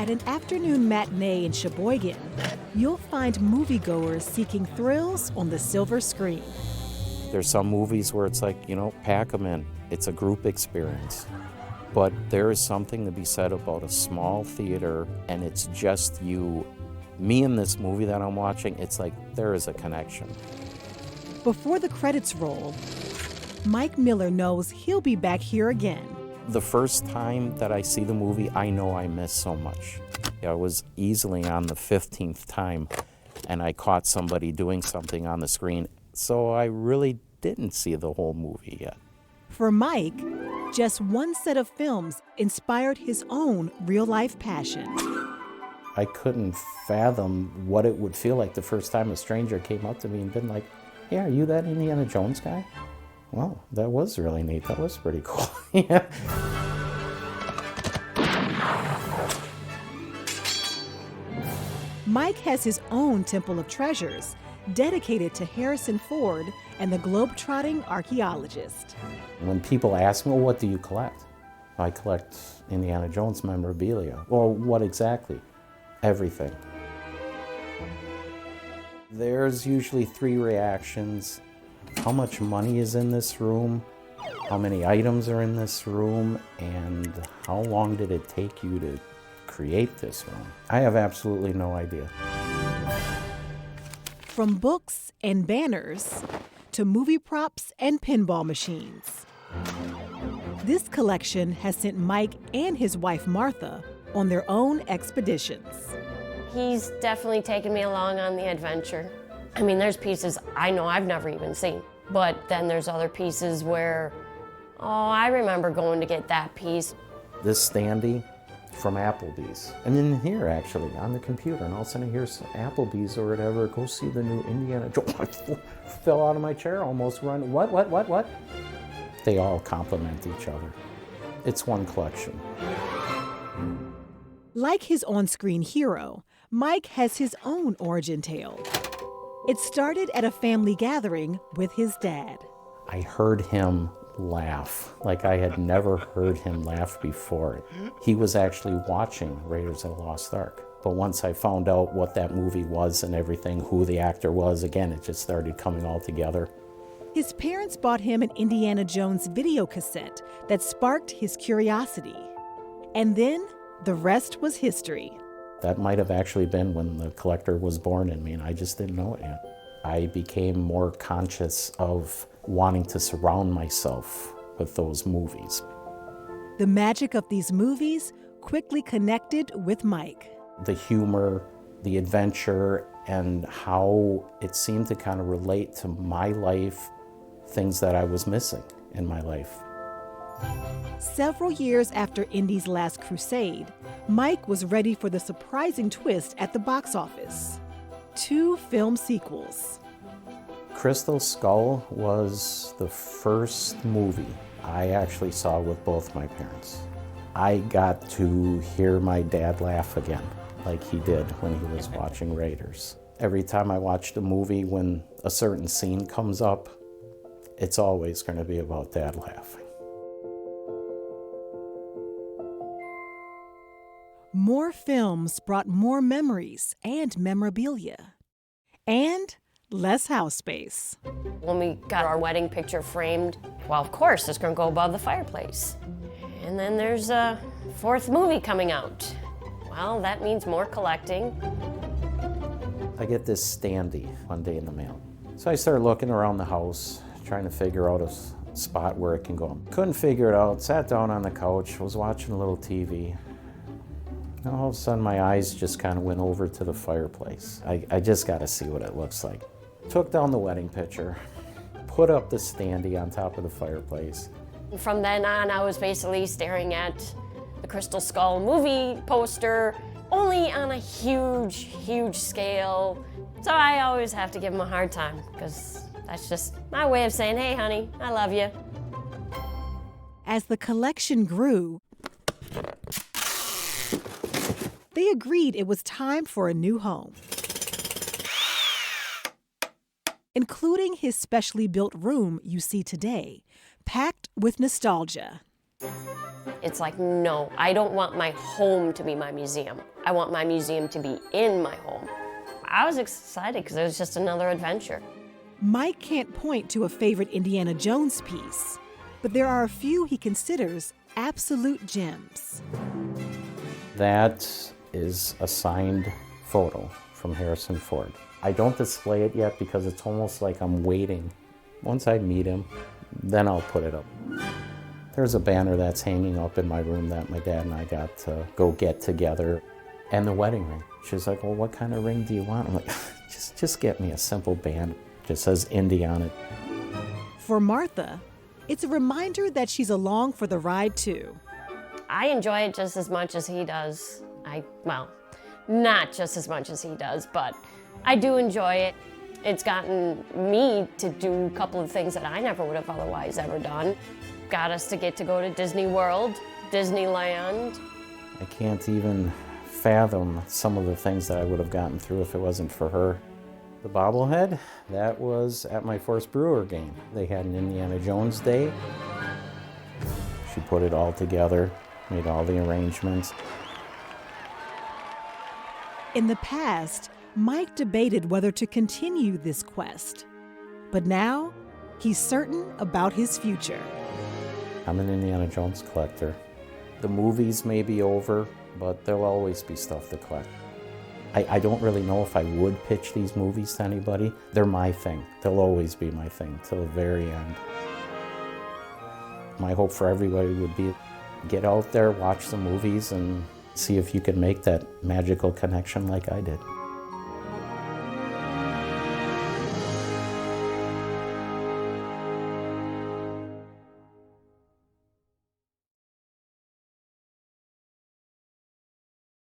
At an afternoon matinee in Sheboygan, you'll find moviegoers seeking thrills on the silver screen. There's some movies where it's like, pack them in. It's a group experience. But there is something to be said about a small theater, and it's just you. Me in this movie that I'm watching, it's like there is a connection. Before the credits roll, Mike Miller knows he'll be back here again. The first time that I see the movie, I know I missed so much. I was easily on the 15th time, and I caught somebody doing something on the screen, so I really didn't see the whole movie yet. For Mike, just one set of films inspired his own real-life passion. I couldn't fathom what it would feel like the first time a stranger came up to me and been like, "Hey, are you that Indiana Jones guy?" Well, that was really neat. That was pretty cool. Yeah. Mike has his own Temple of Treasures, dedicated to Harrison Ford and the globe-trotting archaeologist. When people ask me, well, what do you collect? I collect Indiana Jones memorabilia. Well, what exactly? Everything. There's usually 3 reactions. How much money is in this room? How many items are in this room? And how long did it take you to create this room? I have absolutely no idea. From books and banners to movie props and pinball machines. This collection has sent Mike and his wife Martha on their own expeditions. He's definitely taken me along on the adventure. I mean, there's pieces I know I've never even seen, but then there's other pieces where, I remember going to get that piece. This standee from Applebee's. And in here, actually, on the computer, and all of a sudden here's Applebee's or whatever, go see the new Indiana Jones. Fell out of my chair, almost run. What? They all complement each other. It's one collection. Like his on-screen hero, Mike has his own origin tale. It started at a family gathering with his dad. I heard him laugh like I had never heard him laugh before. He was actually watching Raiders of the Lost Ark. But once I found out what that movie was and everything, who the actor was, again, it just started coming all together. His parents bought him an Indiana Jones video cassette that sparked his curiosity. And then the rest was history. That might have actually been when the collector was born in me, and I just didn't know it yet. I became more conscious of wanting to surround myself with those movies. The magic of these movies quickly connected with Mike. The humor, the adventure, and how it seemed to kind of relate to my life, things that I was missing in my life. Several years after Indy's Last Crusade, Mike was ready for the surprising twist at the box office. 2 film sequels. Crystal Skull was the first movie I actually saw with both my parents. I got to hear my dad laugh again, like he did when he was watching Raiders. Every time I watched a movie, when a certain scene comes up, it's always going to be about Dad laughing. More films brought more memories and memorabilia. And less house space. When we got our wedding picture framed, well, of course, it's gonna go above the fireplace. And then there's a 4th movie coming out. Well, that means more collecting. I get this standee one day in the mail. So I started looking around the house, trying to figure out a spot where it can go. Couldn't figure it out, sat down on the couch, was watching a little TV. And all of a sudden my eyes just kind of went over to the fireplace. I just got to see what it looks like. Took down the wedding picture, put up the standee on top of the fireplace. From then on, I was basically staring at the Crystal Skull movie poster, only on a huge, huge scale. So I always have to give him a hard time, because that's just my way of saying, hey, honey, I love you. As the collection grew, they agreed it was time for a new home, including his specially built room you see today, packed with nostalgia. It's like, no, I don't want my home to be my museum. I want my museum to be in my home. I was excited because it was just another adventure. Mike can't point to a favorite Indiana Jones piece, but there are a few he considers absolute gems. That is a signed photo from Harrison Ford. I don't display it yet because it's almost like I'm waiting. Once I meet him, then I'll put it up. There's a banner that's hanging up in my room that my dad and I got to go get together. And the wedding ring. She's like, well, what kind of ring do you want? I'm like, just get me a simple band. It just says Indy on it. For Martha, it's a reminder that she's along for the ride too. I enjoy it just as much as he does. Well, not just as much as he does, but I do enjoy it. It's gotten me to do a couple of things that I never would have otherwise ever done. Got us to get to go to Disney World, Disneyland. I can't even fathom some of the things that I would have gotten through if it wasn't for her. The bobblehead, that was at my first Brewer game. They had an Indiana Jones day. She put it all together, made all the arrangements. In the past, Mike debated whether to continue this quest, but now he's certain about his future. I'm an Indiana Jones collector. The movies may be over, but there'll always be stuff to collect. I don't really know if I would pitch these movies to anybody. They're my thing. They'll always be my thing till the very end. My hope for everybody would be get out there, watch the movies, and see if you can make that magical connection like I did.